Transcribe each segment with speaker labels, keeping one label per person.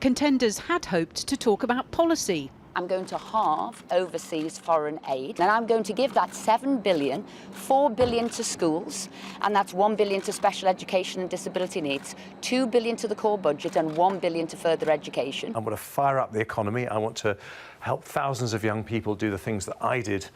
Speaker 1: Contenders had hoped to talk about policy.
Speaker 2: I'm going to halve overseas foreign aid, and I'm going to give that $7 billion, $4 billion to schools, and that's $1 billion to special education and disability needs, $2 billion to the core budget, and $1 billion to further education.
Speaker 3: I want to fire up the economy. I want to help thousands of young people do the things that I did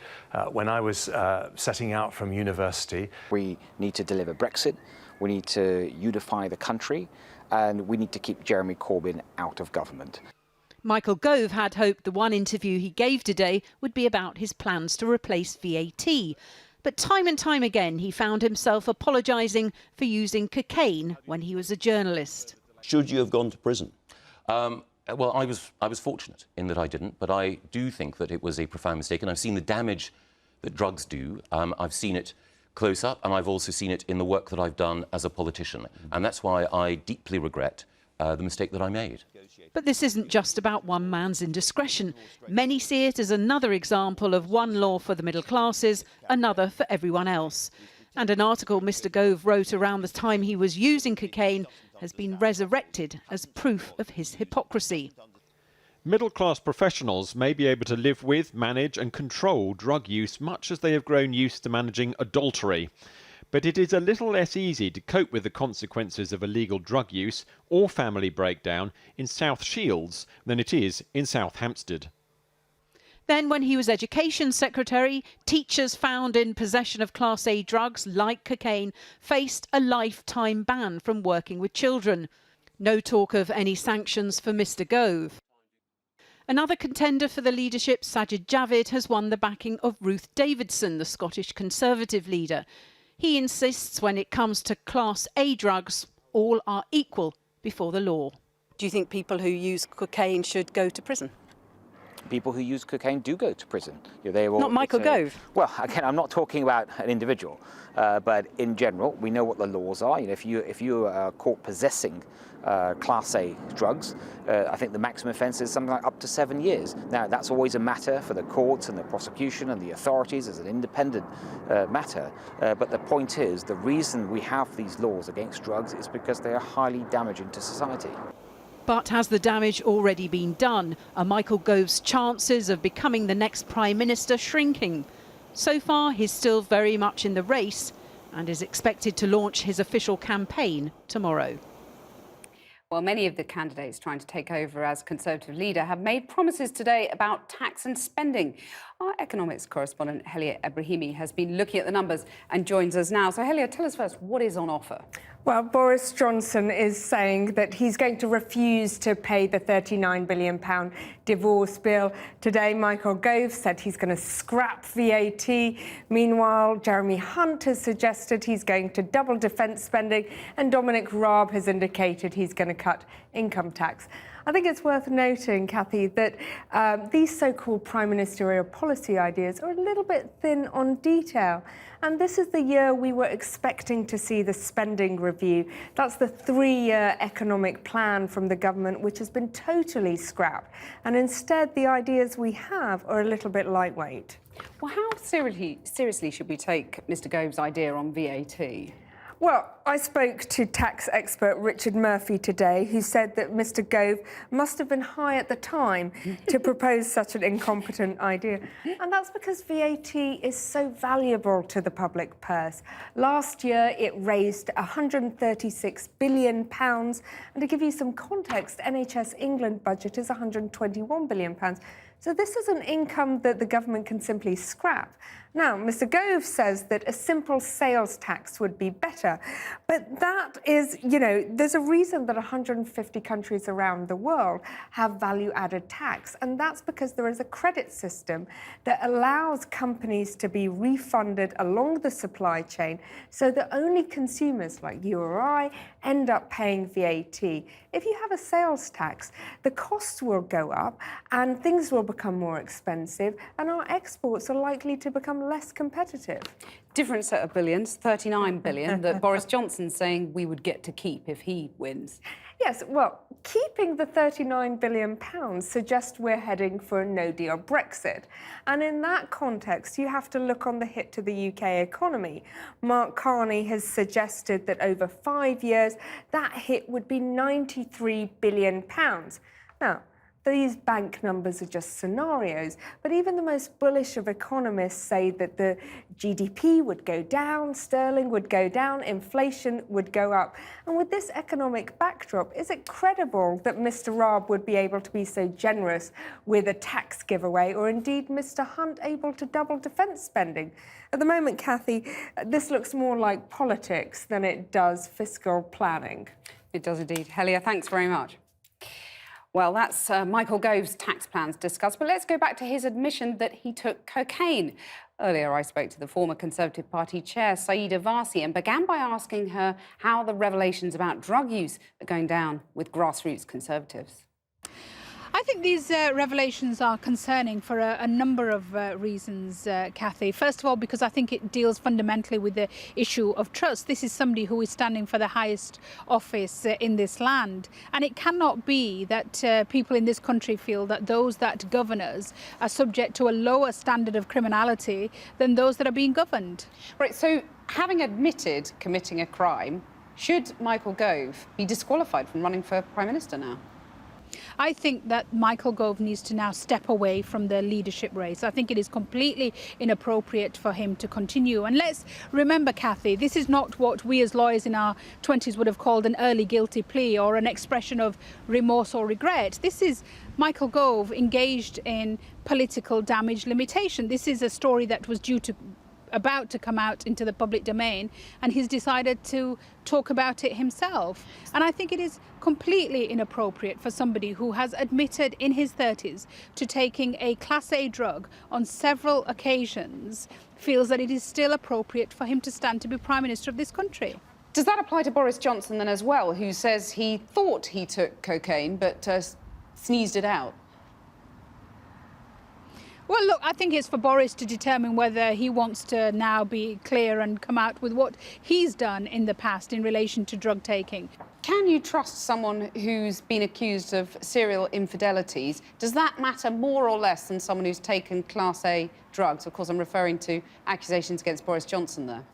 Speaker 3: when I was setting out from university.
Speaker 4: We need to deliver Brexit, we need to unify the country, and we need to keep Jeremy Corbyn out of government.
Speaker 1: Michael Gove had hoped the one interview he gave today would be about his plans to replace VAT. But time and time again, he found himself apologising for using cocaine when he was a journalist.
Speaker 5: Should you have gone to prison? Well, I was fortunate in that I didn't, but I do think that it was a profound mistake, and I've seen the damage that drugs do. I've seen it close up, and I've also seen it in the work that I've done as a politician. And that's why I deeply regret the mistake that I made.
Speaker 1: But this isn't just about one man's indiscretion. Many see it as another example of one law for the middle classes, another for everyone else. And an article Mr. Gove wrote around the time he was using cocaine has been resurrected as proof of his hypocrisy.
Speaker 6: Middle-class professionals may be able to live with, manage and control drug use much as they have grown used to managing adultery. But it is a little less easy to cope with the consequences of illegal drug use or family breakdown in South Shields than it is in South Hampstead.
Speaker 1: Then, when he was Education Secretary, teachers found in possession of Class A drugs like cocaine faced a lifetime ban from working with children. No talk of any sanctions for Mr. Gove. Another contender for the leadership, Sajid Javid, has won the backing of Ruth Davidson, the Scottish Conservative leader. He insists when it comes to Class A drugs, all are equal before the law.
Speaker 7: Do you think people who use cocaine should go to prison?
Speaker 4: People who use cocaine do go to prison. They all,
Speaker 7: not Michael Gove.
Speaker 4: Well, again, I'm not talking about an individual, but in general, we know what the laws are. If you are caught possessing Class A drugs, I think the maximum offence is something like up to 7 years. Now, that's always a matter for the courts and the prosecution and the authorities as an independent matter. But the point is, the reason we have these laws against drugs is because they are highly damaging to society.
Speaker 1: But has the damage already been done? Are Michael Gove's chances of becoming the next Prime Minister shrinking? So far, he's still very much in the race and is expected to launch his official campaign tomorrow.
Speaker 8: Well, many of the candidates trying to take over as Conservative leader have made promises today about tax and spending. Our economics correspondent, Helia Ebrahimi, has been looking at the numbers and joins us now. So, Helia, tell us first, what is on offer?
Speaker 9: Well, Boris Johnson is saying that he's going to refuse to pay the £39 billion divorce bill. Today, Michael Gove said he's going to scrap VAT. Meanwhile, Jeremy Hunt has suggested he's going to double defence spending, and Dominic Raab has indicated he's going to cut income tax. I think it's worth noting, Kathy, that these so-called prime ministerial policy ideas are a little bit thin on detail. And this is the year we were expecting to see the spending review. That's the 3-year economic plan from the government, which has been totally scrapped. And instead, the ideas we have are a little bit lightweight.
Speaker 8: Well, how seriously should we take Mr. Gove's idea on VAT?
Speaker 9: Well, I spoke to tax expert Richard Murphy today, who said that Mr. Gove must have been high at the time to propose such an incompetent idea. And that's because VAT is so valuable to the public purse. Last year, it raised £136 billion. And to give you some context, NHS England budget is £121 billion. So this is an income that the government can simply scrap. Now, Mr. Gove says that a simple sales tax would be better. But that is, there's a reason that 150 countries around the world have value-added tax. And that's because there is a credit system that allows companies to be refunded along the supply chain so that only consumers like you or I end up paying VAT. If you have a sales tax, the costs will go up and things will become more expensive, and our exports are likely to become less competitive.
Speaker 8: different set of billions, 39 billion, that Boris Johnson's saying we would get to keep if he wins.
Speaker 9: Yes, well, keeping the £39 billion suggests we're heading for a no-deal Brexit. And in that context, you have to look on the hit to the UK economy. Mark Carney has suggested that over 5 years, that hit would be £93 billion. Now, these bank numbers are just scenarios, but even the most bullish of economists say that the GDP would go down, sterling would go down, inflation would go up. And with this economic backdrop, is it credible that Mr. Raab would be able to be so generous with a tax giveaway, or indeed Mr. Hunt able to double defence spending? At the moment, Cathy, this looks more like politics than it does fiscal planning.
Speaker 8: It does indeed. Helia, thanks very much. Well, that's Michael Gove's tax plans discussed, but let's go back to his admission that he took cocaine. Earlier, I spoke to the former Conservative Party chair, Sayeeda Warsi, and began by asking her how the revelations about drug use are going down with grassroots Conservatives.
Speaker 10: I think these revelations are concerning for a number of reasons, Cathy. First of all, because I think it deals fundamentally with the issue of trust. This is somebody who is standing for the highest office in this land. And it cannot be that people in this country feel that those that govern us are subject to a lower standard of criminality than those that are being governed.
Speaker 8: Right, so having admitted committing a crime, should Michael Gove be disqualified from running for Prime Minister now?
Speaker 10: I think that Michael Gove needs to now step away from the leadership race. I think it is completely inappropriate for him to continue. And let's remember, Cathy, this is not what we as lawyers in our 20s would have called an early guilty plea or an expression of remorse or regret. This is Michael Gove engaged in political damage limitation. This is a story that was about to come out into the public domain, and he's decided to talk about it himself. And I think it is completely inappropriate for somebody who has admitted in his 30s to taking a Class A drug on several occasions, feels that it is still appropriate for him to stand to be Prime Minister of this country.
Speaker 8: Does that apply to Boris Johnson then as well, who says he thought he took cocaine but sneezed it out?
Speaker 10: Well, look, I think it's for Boris to determine whether he wants to now be clear and come out with what he's done in the past in relation to drug taking.
Speaker 8: Can you trust someone who's been accused of serial infidelities? Does that matter more or less than someone who's taken Class A drugs? Of course, I'm referring to accusations against Boris Johnson there.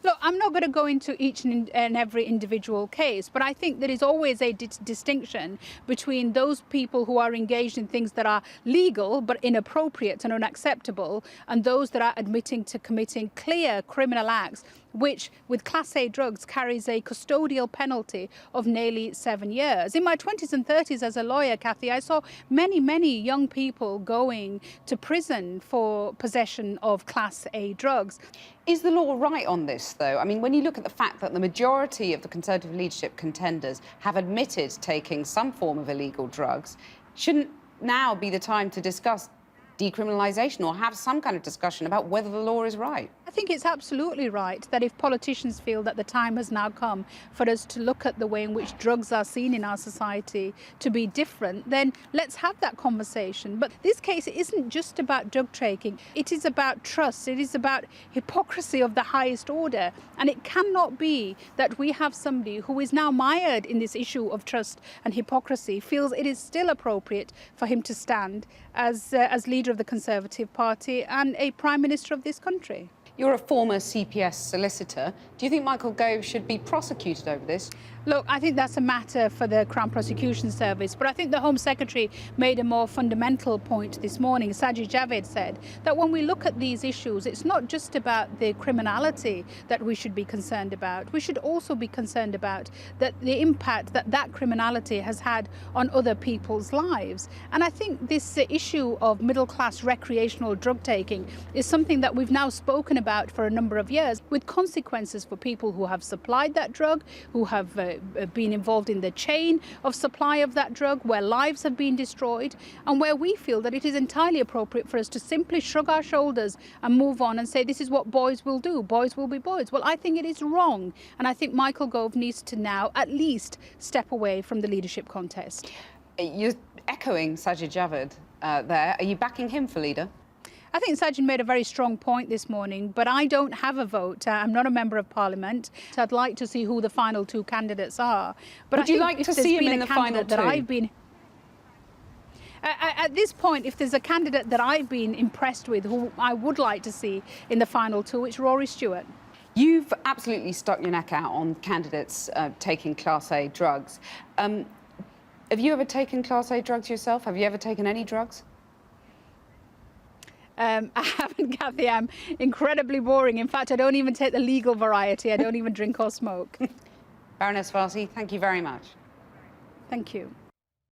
Speaker 10: Look, I'm not going to go into each and every individual case, but I think there is always a distinction between those people who are engaged in things that are legal but inappropriate and unacceptable, and those that are admitting to committing clear criminal acts, which with Class A drugs carries a custodial penalty of nearly 7 years. In my 20s and 30s as a lawyer, Cathy, I saw many young people going to prison for possession of Class A drugs.
Speaker 8: Is the law right on this, though? I mean, when you look at the fact that the majority of the Conservative leadership contenders have admitted taking some form of illegal drugs, shouldn't now be the time to discuss decriminalisation or have some kind of discussion about whether the law is right?
Speaker 10: I think it's absolutely right that if politicians feel that the time has now come for us to look at the way in which drugs are seen in our society to be different, then let's have that conversation. But this case isn't just about drug taking. It is about trust. It is about hypocrisy of the highest order. And it cannot be that we have somebody who is now mired in this issue of trust and hypocrisy, feels it is still appropriate for him to stand as leader of the Conservative Party and a Prime Minister of this country.
Speaker 8: You're a former CPS solicitor. Do you think Michael Gove should be prosecuted over this?
Speaker 10: Look, I think that's a matter for the Crown Prosecution Service, but I think the Home Secretary made a more fundamental point this morning. Sajid Javid said that when we look at these issues, it's not just about the criminality that we should be concerned about. We should also be concerned about the impact that criminality has had on other people's lives. And I think this issue of middle-class recreational drug taking is something that we've now spoken about for a number of years, with consequences for people who have supplied that drug, who have been involved in the chain of supply of that drug, where lives have been destroyed, and where we feel that it is entirely appropriate for us to simply shrug our shoulders and move on and say this is what boys will do, boys will be boys. Well, I think it is wrong, and I think Michael Gove needs to now at least step away from the leadership contest.
Speaker 8: You're echoing Sajid Javid there. Are you backing him for leader?
Speaker 10: I think Sajid made a very strong point this morning, but I don't have a vote. I'm not a member of Parliament. So I'd like to see who the final two candidates are. But
Speaker 8: Would you like to see him in the final two?
Speaker 10: At this point, if there's a candidate that I've been impressed with, who I would like to see in the final two, it's Rory Stewart.
Speaker 8: You've absolutely stuck your neck out on candidates taking Class A drugs. Have you ever taken Class A drugs yourself? Have you ever taken any drugs?
Speaker 10: I haven't, Kathy. I'm incredibly boring. In fact, I don't even take the legal variety. I don't even drink or smoke.
Speaker 8: Baroness Farsi, thank you very much.
Speaker 10: Thank you.